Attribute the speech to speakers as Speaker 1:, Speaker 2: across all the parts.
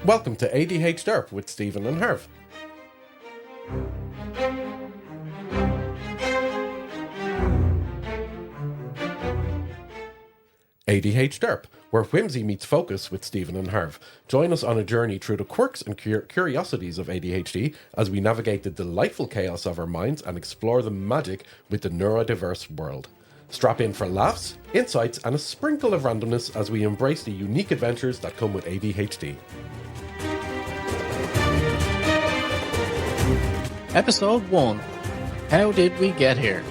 Speaker 1: Welcome to ADHDerp with Stephen and Herv. ADHDerp, where whimsy meets focus with Stephen and Herv. Join us on a journey through the quirks and curiosities of ADHD as we navigate the delightful chaos of our minds and explore the magic with the neurodiverse world. Strap in for laughs, insights, and a sprinkle of randomness as we embrace the unique adventures that come with ADHD.
Speaker 2: Episode 1. How did we get here?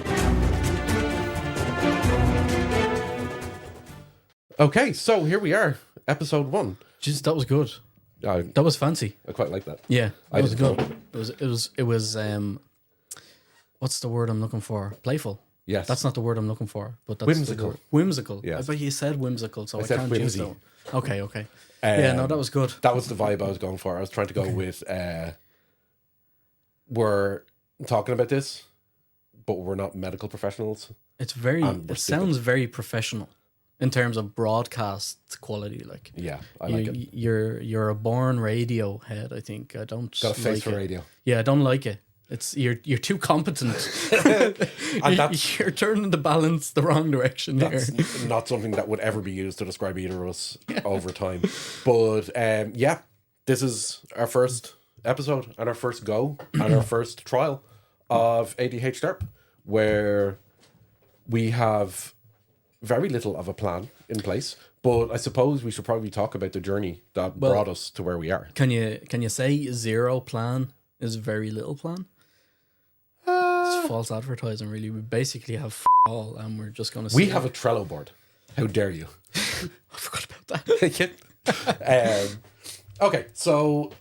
Speaker 1: Okay, so here we are, episode 1.
Speaker 2: Jeez, that was good.
Speaker 1: I
Speaker 2: That was fancy.
Speaker 1: quite like that.
Speaker 2: Yeah,
Speaker 1: I
Speaker 2: that was
Speaker 1: didn't
Speaker 2: good.
Speaker 1: know.
Speaker 2: It was what's the word I'm looking for? Playful.
Speaker 1: Yes.
Speaker 2: That's not the word I'm looking for, but that's
Speaker 1: Whimsical.
Speaker 2: the word. Whimsical.
Speaker 1: Yes.
Speaker 2: But you said whimsical, so I
Speaker 1: said
Speaker 2: can't
Speaker 1: whimsy.
Speaker 2: use that. Okay. Yeah, no, that was good.
Speaker 1: That was the vibe I was going for. I was trying to go with, we're talking about this, but we're not medical professionals.
Speaker 2: It's very.
Speaker 1: And we're
Speaker 2: It sounds very professional in terms of broadcast quality. Like,
Speaker 1: Yeah, I like it.
Speaker 2: You're a born radio head. I think I don't
Speaker 1: Got a face
Speaker 2: like
Speaker 1: for
Speaker 2: it.
Speaker 1: radio.
Speaker 2: Yeah, I don't like it. It's you're too competent.
Speaker 1: that's-
Speaker 2: you're turning the balance the wrong direction here.
Speaker 1: That's not something that would ever be used to describe either of us over time. But yeah, this is our first episode and our first go and our first trial of ADHDerp, where we have very little of a plan in place. But I suppose we should probably talk about the journey that brought us to where we are.
Speaker 2: Can you say zero plan is very little plan? It's false advertising, really. We basically have all, and we're just going to.
Speaker 1: We have a Trello board. How dare you?
Speaker 2: I forgot about that.
Speaker 1: Okay, so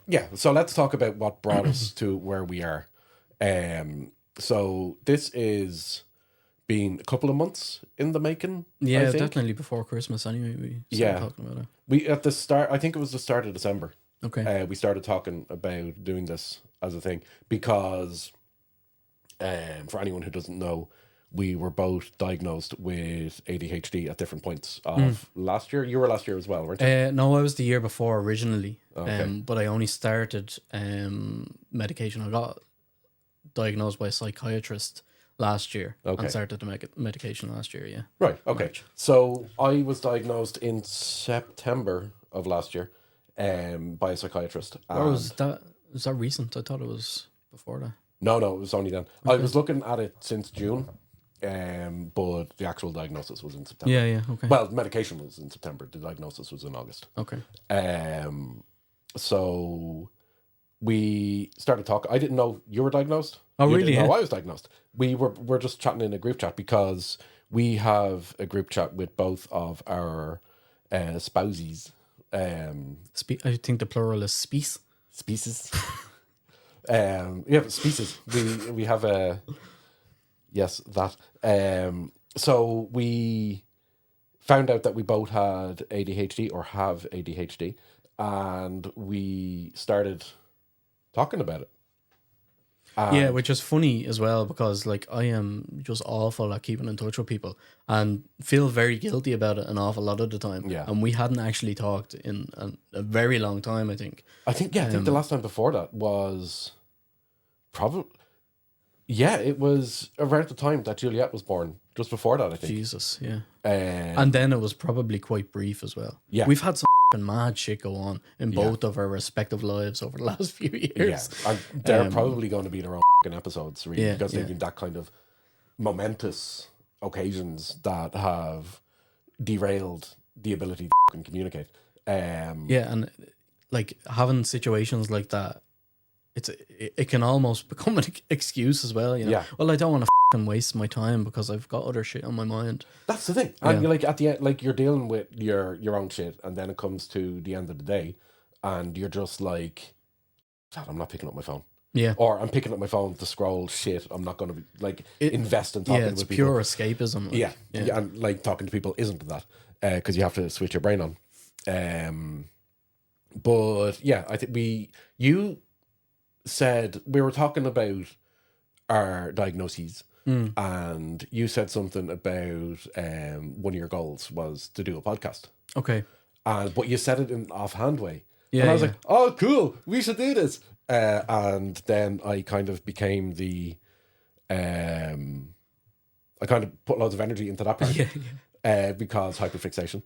Speaker 1: let's talk about what brought us to where we are. So this is been a couple of months in the making.
Speaker 2: Yeah,
Speaker 1: I think.
Speaker 2: definitely before Christmas. Anyway, we started talking about it.
Speaker 1: We at the start. I think it was the start of December.
Speaker 2: Okay.
Speaker 1: We started talking about doing this as a thing because, for anyone who doesn't know, we were both diagnosed with ADHD at different points of last year. You were last year as well, weren't you?
Speaker 2: No, I was the year before originally.
Speaker 1: Okay.
Speaker 2: But I only started medication. I got diagnosed by a psychiatrist last year
Speaker 1: Okay.
Speaker 2: and started the medication last year. Yeah.
Speaker 1: Right. Okay.
Speaker 2: March.
Speaker 1: So I was diagnosed in September of last year, by a psychiatrist.
Speaker 2: Or was that recent? I thought it was before that.
Speaker 1: No, it was only then. I was looking at it since June, but the actual diagnosis was in September.
Speaker 2: Yeah. Okay.
Speaker 1: Well, the medication was in September. The diagnosis was in August.
Speaker 2: Okay.
Speaker 1: So we started talking. I didn't know you were diagnosed.
Speaker 2: Oh,
Speaker 1: You
Speaker 2: really?
Speaker 1: Didn't know
Speaker 2: Yeah.
Speaker 1: I was diagnosed. We're just chatting in a group chat because we have a group chat with both of our spouses.
Speaker 2: I think the plural is species.
Speaker 1: Species. Species. We have a yes that. So we found out that we both had ADHD or have ADHD, and we started talking about it.
Speaker 2: Yeah, which is funny as well because like I am just awful at keeping in touch with people and feel very guilty about it an awful lot of the time.
Speaker 1: Yeah.
Speaker 2: And we hadn't actually talked in a very long time, I think.
Speaker 1: I think the last time before that was probably it was around the time that Juliet was born. Just before that, I think.
Speaker 2: Jesus, yeah.
Speaker 1: And
Speaker 2: And then it was probably quite brief as well.
Speaker 1: Yeah.
Speaker 2: We've had some f***ing mad shit go on in both of our respective lives over the last few years.
Speaker 1: and they're probably going to be their own fucking episodes, really,
Speaker 2: Yeah,
Speaker 1: because they've
Speaker 2: yeah.
Speaker 1: been that kind of momentous occasions that have derailed the ability to fucking communicate.
Speaker 2: Yeah, and like having situations like that, it can almost become an excuse as well. You know,
Speaker 1: Yeah.
Speaker 2: well, I don't want to fucking waste my time because I've got other shit on my mind.
Speaker 1: That's the thing. And you're like at the end, like you're dealing with your own shit, and then it comes to the end of the day, and you're just like, "God, I'm not picking up my phone."
Speaker 2: Yeah,
Speaker 1: Or I'm picking up my phone to scroll shit. I'm not going to be like invest in talking
Speaker 2: it's
Speaker 1: with people.
Speaker 2: pure escapism. Like,
Speaker 1: Yeah, and like talking to people isn't that because you have to switch your brain on. But yeah, I think you said we were talking about our diagnoses, and you said something about one of your goals was to do a podcast.
Speaker 2: Okay.
Speaker 1: But you said it in an offhand way.
Speaker 2: Yeah,
Speaker 1: and I was
Speaker 2: yeah.
Speaker 1: like, oh, cool, we should do this. And then I kind of became I kind of put loads of energy into that part. Because hyperfixation,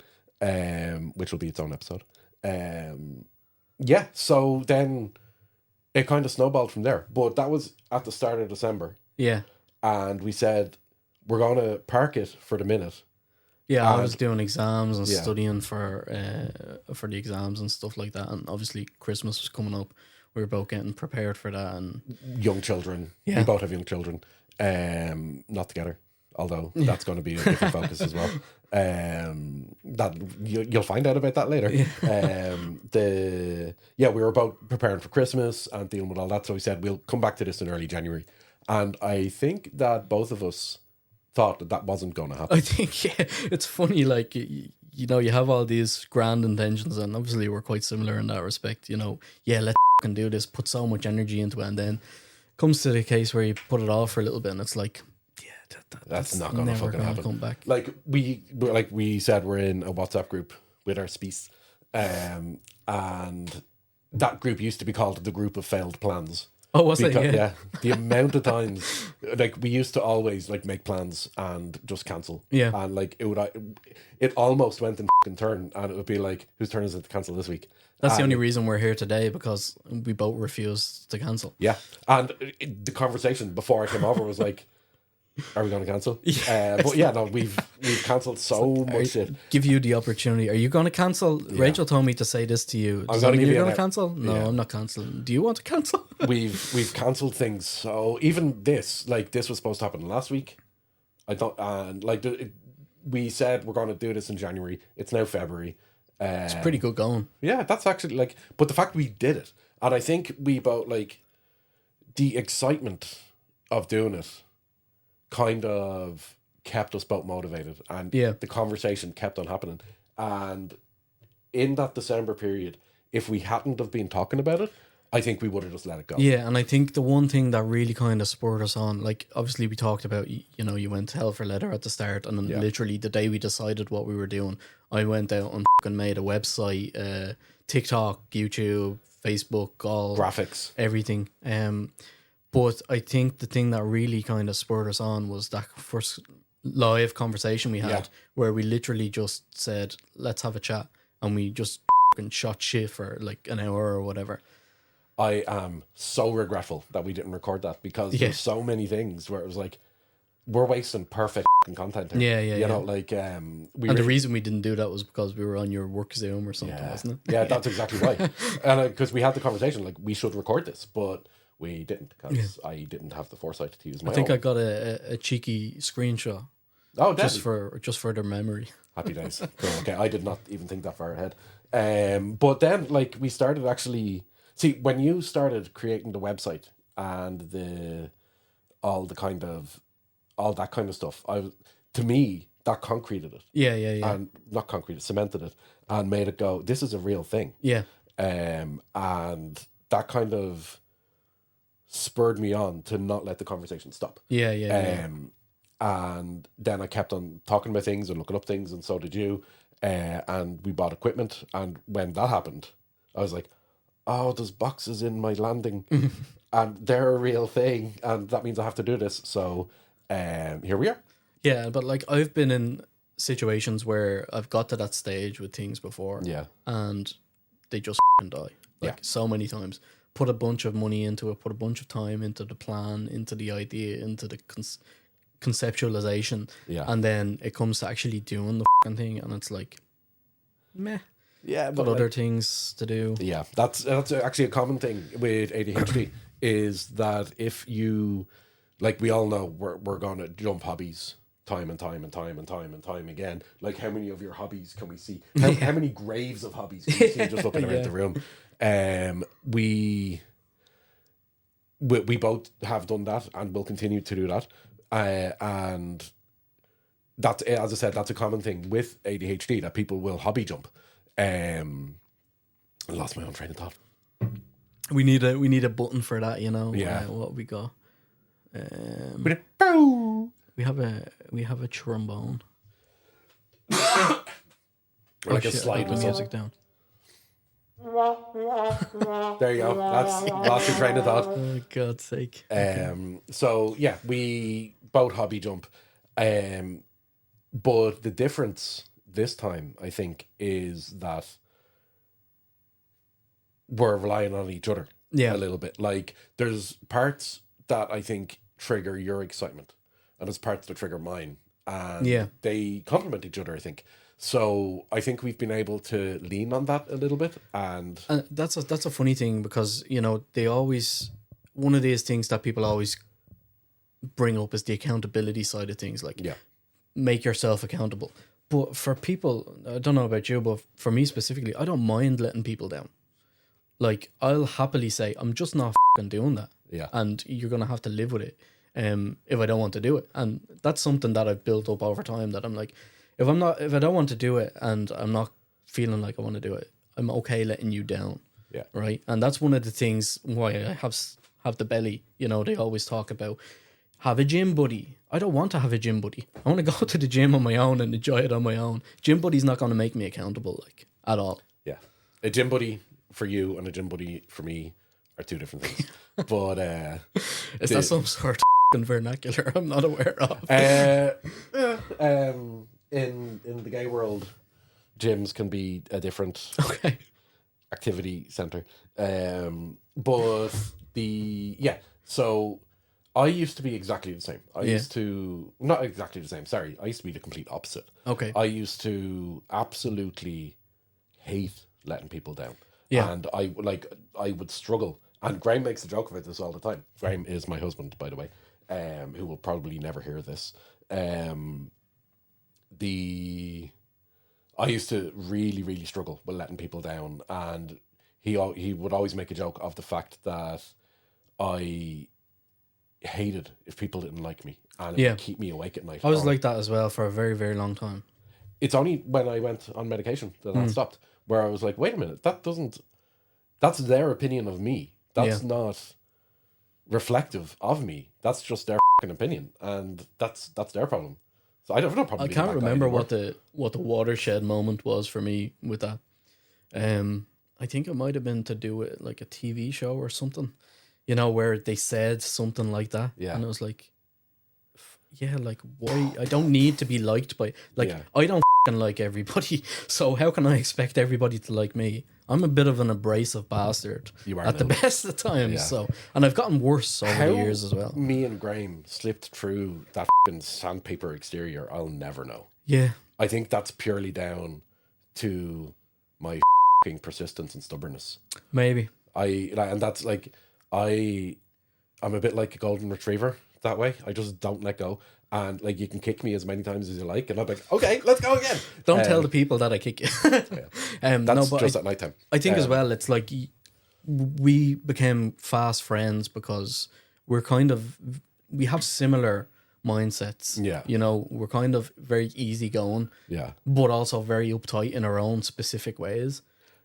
Speaker 1: which will be its own episode. So then it kind of snowballed from there. But that was at the start of December.
Speaker 2: Yeah.
Speaker 1: And we said, we're going to park it for the minute.
Speaker 2: Yeah, I was doing exams and
Speaker 1: Yeah.
Speaker 2: studying for the exams and stuff like that. And obviously Christmas was coming up. We were both getting prepared for that. And
Speaker 1: Young children.
Speaker 2: Yeah.
Speaker 1: We both have young children. Not together. Although that's going to be a different focus as well. That you'll find out about that later. We were both preparing for Christmas and dealing with all that. So we said we'll come back to this in early January. And I think that both of us thought that wasn't going to happen.
Speaker 2: I think it's funny. Like you know, you have all these grand intentions, and obviously we're quite similar in that respect. You know, let's fucking do this. Put so much energy into it, and then comes to the case where you put it off for a little bit, and it's like,
Speaker 1: that's not going to fucking happen.
Speaker 2: Come back.
Speaker 1: Like we said, we're in a WhatsApp group with our species, and that group used to be called the group of failed plans.
Speaker 2: Oh, was it?
Speaker 1: Yeah. The amount of times, like, we used to always like make plans and just cancel.
Speaker 2: Yeah.
Speaker 1: And like it almost went in fucking turn, and it would be like, whose turn is it to cancel this week?
Speaker 2: That's the only reason we're here today, because we both refused to cancel.
Speaker 1: Yeah. And the conversation before I came over was like, are we going to cancel? But yeah, no, we've cancelled so much shit.
Speaker 2: Give you the opportunity. Are you going to cancel? Yeah. Rachel told me to say this to you.
Speaker 1: I'm going to give you.
Speaker 2: You're going to cancel? No, I'm not cancelling. Do you want to cancel?
Speaker 1: We've cancelled things. So even this was supposed to happen last week. I don't. And we said we're going to do this in January. It's now February.
Speaker 2: It's pretty good going.
Speaker 1: Yeah, that's actually but the fact we did it, and I think we both the excitement of doing it kind of kept us both motivated, and the conversation kept on happening. And in that December period, if we hadn't have been talking about it, I think we would have just let it go.
Speaker 2: Yeah, and I think the one thing that really kind of spurred us on, like, obviously we talked about, you know, you went to hell for leather at the start, and then literally the day we decided what we were doing, I went out and fucking made a website, TikTok, YouTube, Facebook, all
Speaker 1: graphics,
Speaker 2: everything. But I think the thing that really kind of spurred us on was that first live conversation we had, where we literally just said, let's have a chat. And we just fucking shot shit for like an hour or whatever.
Speaker 1: I am so regretful that we didn't record that, because there's so many things where it was like, we're wasting perfect content here. You know, like...
Speaker 2: and the reason we didn't do that was because we were on your work Zoom or something, wasn't it?
Speaker 1: Yeah, that's exactly right. And because we had the conversation, like, we should record this, but... we didn't, because I didn't have the foresight to use my own.
Speaker 2: I got a cheeky screenshot.
Speaker 1: Oh,
Speaker 2: just for their memory.
Speaker 1: Happy days. Cool. Okay, I did not even think that far ahead. But then, like, we started actually... See, when you started creating the website and all that kind of stuff, to me, that concreted it.
Speaker 2: Yeah.
Speaker 1: And not concreted, cemented it, and made it go, this is a real thing.
Speaker 2: Yeah.
Speaker 1: And that kind of spurred me on to not let the conversation stop.
Speaker 2: Yeah.
Speaker 1: And then I kept on talking about things and looking up things, and so did you. And we bought equipment, and when that happened, I was like, oh, there's boxes in my landing, and they're a real thing, and that means I have to do this. So here we are.
Speaker 2: Yeah, but like, I've been in situations where I've got to that stage with things before, and they just die. So many times. Put a bunch of money into it, put a bunch of time into the plan, into the idea, into the conceptualization, and then it comes to actually doing the fucking thing, and it's like, meh.
Speaker 1: Yeah,
Speaker 2: but other things to do.
Speaker 1: Yeah, that's actually a common thing with ADHD is that if you, like, we all know we're gonna jump hobbies time and time again. Like, how many of your hobbies can we see? How many graves of hobbies can we see just looking around the room? We both have done that and will continue to do that. And that's, as I said, that's a common thing with ADHD, that people will hobby jump. I lost my own train of thought.
Speaker 2: We need a button for that, you know.
Speaker 1: Yeah.
Speaker 2: What we got? We have a trombone.
Speaker 1: Like a slide
Speaker 2: the
Speaker 1: whistle.
Speaker 2: music down.
Speaker 1: There you go. That's lost your train of thought.
Speaker 2: Oh, God's sake.
Speaker 1: So yeah, we both hobby jump. But the difference this time, I think, is that we're relying on each other a little bit. Like, there's parts that I think trigger your excitement, and there's parts that trigger mine. And they complement each other, I think. So I think we've been able to lean on that a little bit. And
Speaker 2: that's a funny thing, because, you know, they always, one of these things that people always bring up is the accountability side of things. Like, make yourself accountable. But for people, I don't know about you, but for me specifically, I don't mind letting people down. Like, I'll happily say, I'm just not fucking doing that.
Speaker 1: Yeah.
Speaker 2: And you're going to have to live with it if I don't want to do it. And that's something that I've built up over time, that I'm like, if I don't want to do it and I'm not feeling like I want to do it, I'm okay letting you down.
Speaker 1: Yeah.
Speaker 2: Right. And that's one of the things why I have the belly. You know, they always talk about, have a gym buddy. I don't want to have a gym buddy. I want to go to the gym on my own and enjoy it on my own. Gym buddy's not going to make me accountable, like, at all.
Speaker 1: Yeah. A gym buddy for you and a gym buddy for me are two different things. But
Speaker 2: is that some sort of vernacular I'm not aware of?
Speaker 1: In the gay world, gyms can be a different activity center. But so I used to be exactly the same. I used to, not exactly the same, sorry. I used to be the complete opposite.
Speaker 2: Okay.
Speaker 1: I used to absolutely hate letting people down.
Speaker 2: Yeah.
Speaker 1: And I would struggle. And Graham makes a joke about this all the time. Graham is my husband, by the way, who will probably never hear this. I used to really, really struggle with letting people down. And he would always make a joke of the fact that I hated if people didn't like me, and it would keep me awake at night.
Speaker 2: I was like that as well for a very, very long time.
Speaker 1: It's only when I went on medication that I stopped, where I was like, wait a minute, that's their opinion of me. That's not reflective of me. That's just their fucking opinion, and that's their problem. So I don't have no problem.
Speaker 2: I can't remember what the watershed moment was for me with that. I think it might have been to do with like a TV show or something, you know, where they said something like that.
Speaker 1: Yeah.
Speaker 2: And I was like, like, why? I don't need to be liked by, like, I don't fucking like everybody. So how can I expect everybody to like me? I'm a bit of an abrasive bastard at the best of times. Yeah. So, and I've gotten worse over the years as well.
Speaker 1: Me and Graham slipped through that fucking sandpaper exterior, I'll never know.
Speaker 2: Yeah.
Speaker 1: I think that's purely down to my fucking persistence and stubbornness.
Speaker 2: Maybe.
Speaker 1: And that's like, I'm a bit like a golden retriever that way. I just don't let go. And like, you can kick me as many times as you like, and I'm like, okay, let's go again.
Speaker 2: Don't tell the people that I kick you.
Speaker 1: That's just at night time.
Speaker 2: I think as well, it's like we became fast friends because we have similar mindsets.
Speaker 1: Yeah.
Speaker 2: You know, we're kind of very easygoing.
Speaker 1: Yeah.
Speaker 2: But also very uptight in our own specific ways.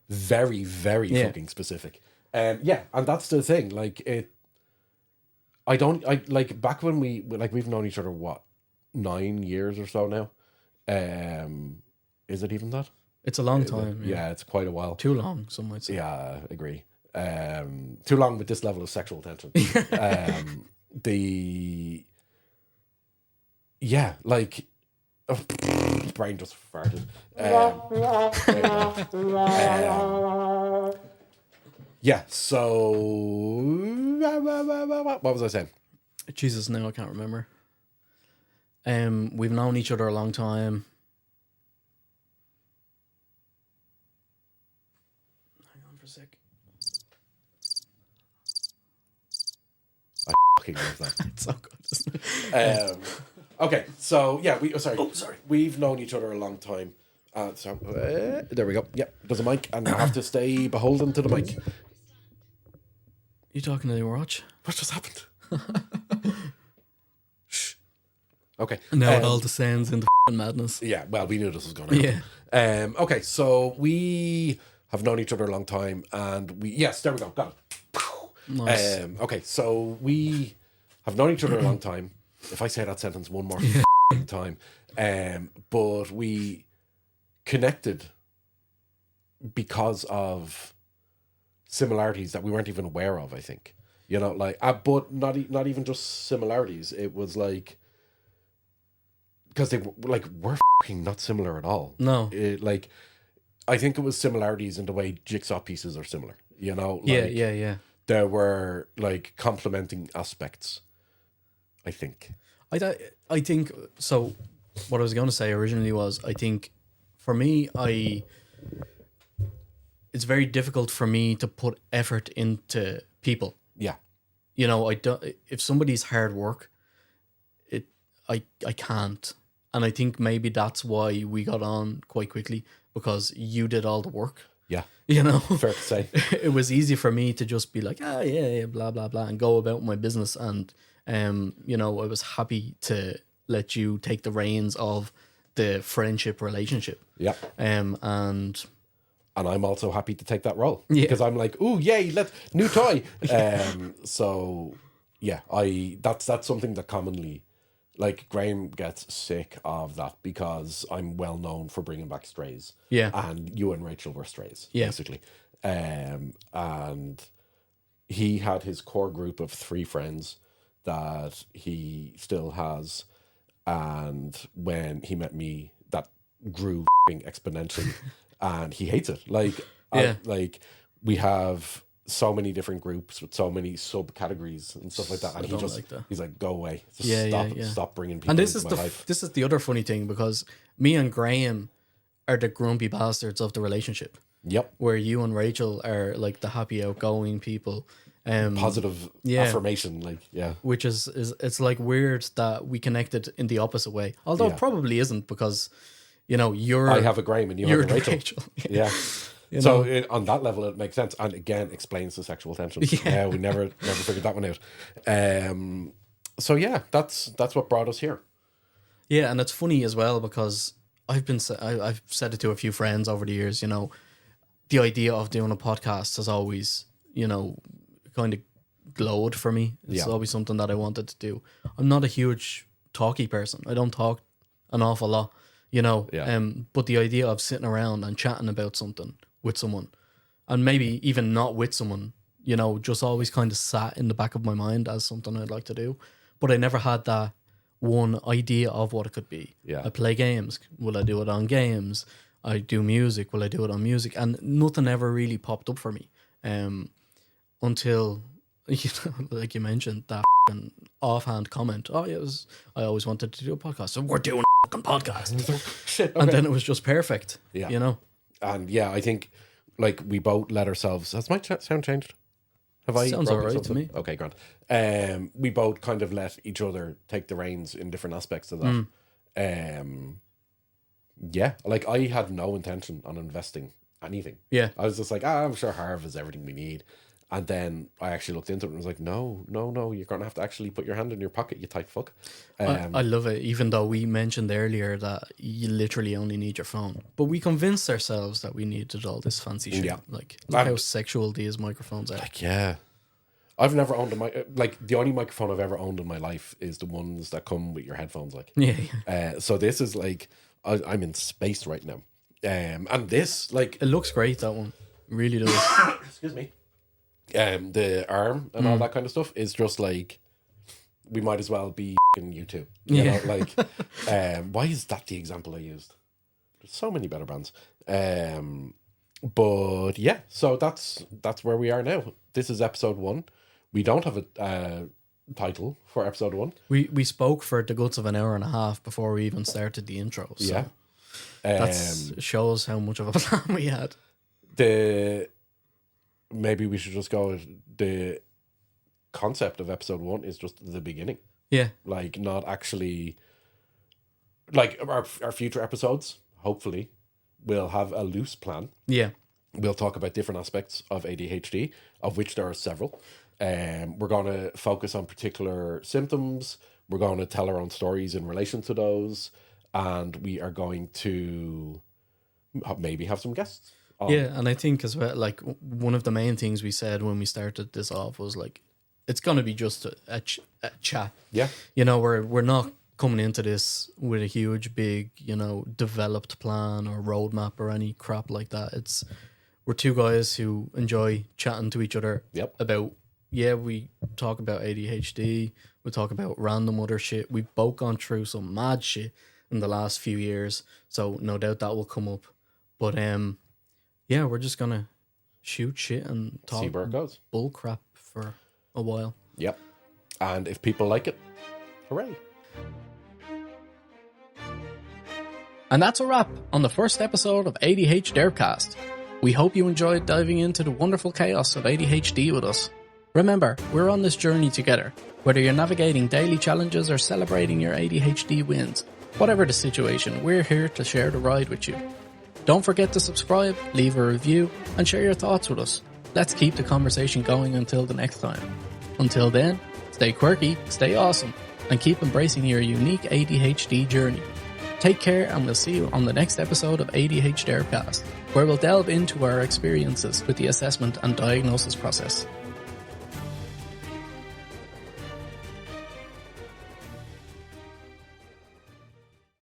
Speaker 1: Very, very fucking specific. And that's the thing. Like, back when we've known each other, what, 9 years or so now? Is it even that?
Speaker 2: It's a long time.
Speaker 1: Yeah, it's quite a while.
Speaker 2: Too long, some might say.
Speaker 1: Yeah, I agree. Too long with this level of sexual tension. Brain just farted. So what was I saying?
Speaker 2: Jesus, now I can't remember. We've known each other a long time. Hang on for a sec.
Speaker 1: I fucking love that.
Speaker 2: It's so good, isn't it?
Speaker 1: Okay, so we've known each other a long time. There we go. Yep, there's a mic, and I have to stay beholden to the mic.
Speaker 2: You talking to your watch?
Speaker 1: What just happened? Shh. Okay.
Speaker 2: Now it all descends into madness.
Speaker 1: Yeah, well, we knew this was going to happen. Okay, so we have known each other a long time, and there we go. Got it.
Speaker 2: Nice.
Speaker 1: Okay, so we have known each other a long time. If I say that sentence one more time, but we connected because of similarities that we weren't even aware of, I think. You know, like, but not even just similarities. It was like, because they were like, we're fucking not similar at all.
Speaker 2: No.
Speaker 1: Like, I think it was similarities in the way jigsaw pieces are similar. You know, like,
Speaker 2: yeah.
Speaker 1: There were like complementing aspects, I think.
Speaker 2: I think so. What I was going to say originally was, I think for me, it's very difficult for me to put effort into people.
Speaker 1: Yeah.
Speaker 2: You know, I don't. If somebody's hard work, I can't, and I think maybe that's why we got on quite quickly, because you did all the work.
Speaker 1: Yeah.
Speaker 2: You know,
Speaker 1: Fair to say.
Speaker 2: It was easy for me to just be like, yeah, blah blah blah, and go about my business. And you know, I was happy to let you take the reins of the friendship relationship.
Speaker 1: Yeah.
Speaker 2: And
Speaker 1: I'm also happy to take that role.
Speaker 2: Yeah.
Speaker 1: Because I'm like, ooh, yay, new toy. So yeah, that's something that commonly, like, Graham gets sick of that, because I'm well known for bringing back strays.
Speaker 2: Yeah.
Speaker 1: And you and Rachel were strays,
Speaker 2: Yeah.
Speaker 1: basically. And he had his core group of 3 friends that he still has. And when he met me, that grew exponentially. And he hates it. Like, like, we have so many different groups with so many subcategories and stuff like that. And he's like, go away. Just stop bringing people into my life.
Speaker 2: This is the other funny thing, because me and Graham are the grumpy bastards of the relationship.
Speaker 1: Yep.
Speaker 2: Where you and Rachel are like the happy, outgoing people.
Speaker 1: Positive affirmation, like, yeah.
Speaker 2: Which is it's like weird that we connected in the opposite way. Although it probably isn't, because, you know,
Speaker 1: I have a Graham and you have a Rachel. Yeah. So on that level, it makes sense, and again explains the sexual tension. Yeah, we never figured that one out. So yeah, that's what brought us here.
Speaker 2: Yeah, and it's funny as well, because I've said it to a few friends over the years. You know, the idea of doing a podcast has always, you know, kind of glowed for me. It's always something that I wanted to do. I'm not a huge talky person. I don't talk an awful lot, you know. But the idea of sitting around and chatting about something with someone, and maybe even not with someone, you know, just always kind of sat in the back of my mind as something I'd like to do. But I never had that one idea of what it could be.
Speaker 1: Yeah.
Speaker 2: I play games. Will I do it on games? I do music. Will I do it on music? And nothing ever really popped up for me. Until, you know, like you mentioned, that offhand comment. Oh, yeah, I always wanted to do a podcast. So we're doing a fucking podcast.
Speaker 1: Shit. Okay.
Speaker 2: And then it was just perfect.
Speaker 1: Yeah.
Speaker 2: You know?
Speaker 1: And yeah, I think, like, we both let ourselves... Has my sound changed? Have I?
Speaker 2: Sounds all right to me.
Speaker 1: Okay, grand. We both kind of let each other take the reins in different aspects of that. Yeah, like, I had no intention on investing anything.
Speaker 2: Yeah.
Speaker 1: I was just like, I'm sure Harv has everything we need. And then I actually looked into it and was like, no, you're going to have to actually put your hand in your pocket, you tight fuck.
Speaker 2: I love it, even though we mentioned earlier that you literally only need your phone. But we convinced ourselves that we needed all this fancy shit.
Speaker 1: Yeah.
Speaker 2: Like, look how sexual these microphones are.
Speaker 1: Like, yeah. I've never owned a mic. Like, the only microphone I've ever owned in my life is the ones that come with your headphones. Like, so this is like, I'm in space right now. And this, like,
Speaker 2: it looks great, that one. It really does.
Speaker 1: Excuse me. The arm and all that kind of stuff is just like, we might as well be in YouTube. You know, like, why is that the example I used? There's so many better bands. But yeah, so that's where we are now. This is episode 1. We don't have a title for episode 1.
Speaker 2: We spoke for the guts of an hour and a half before we even started the intro. So
Speaker 1: yeah.
Speaker 2: That shows how much of a plan we had.
Speaker 1: Maybe we should just go with the concept of episode 1 is just the beginning.
Speaker 2: Yeah.
Speaker 1: Like, not actually, like, our future episodes, hopefully, will have a loose plan.
Speaker 2: Yeah.
Speaker 1: We'll talk about different aspects of ADHD, of which there are several. We're going to focus on particular symptoms. We're going to tell our own stories in relation to those. And we are going to maybe have some guests.
Speaker 2: Yeah, and I think as well, like, one of the main things we said when we started this off was, like, it's going to be just a chat.
Speaker 1: Yeah.
Speaker 2: You know, we're not coming into this with a huge, big, you know, developed plan or roadmap or any crap like that. we're two guys who enjoy chatting to each other about, we talk about ADHD, we talk about random other shit. We've both gone through some mad shit in the last few years, so no doubt that will come up. But we're just gonna shoot shit and talk,
Speaker 1: see where it goes,
Speaker 2: bull crap for a while.
Speaker 1: Yep. And if people like it, hooray.
Speaker 2: And that's a wrap on the first episode of ADHDerpCast. We hope you enjoyed diving into the wonderful chaos of ADHD with us. Remember, we're on this journey together. Whether you're navigating daily challenges or celebrating your ADHD wins, whatever the situation, we're here to share the ride with you. Don't forget to subscribe, leave a review, and share your thoughts with us. Let's keep the conversation going until the next time. Until then, stay quirky, stay awesome, and keep embracing your unique ADHD journey. Take care, and we'll see you on the next episode of ADHDerpCast, where we'll delve into our experiences with the assessment and diagnosis process.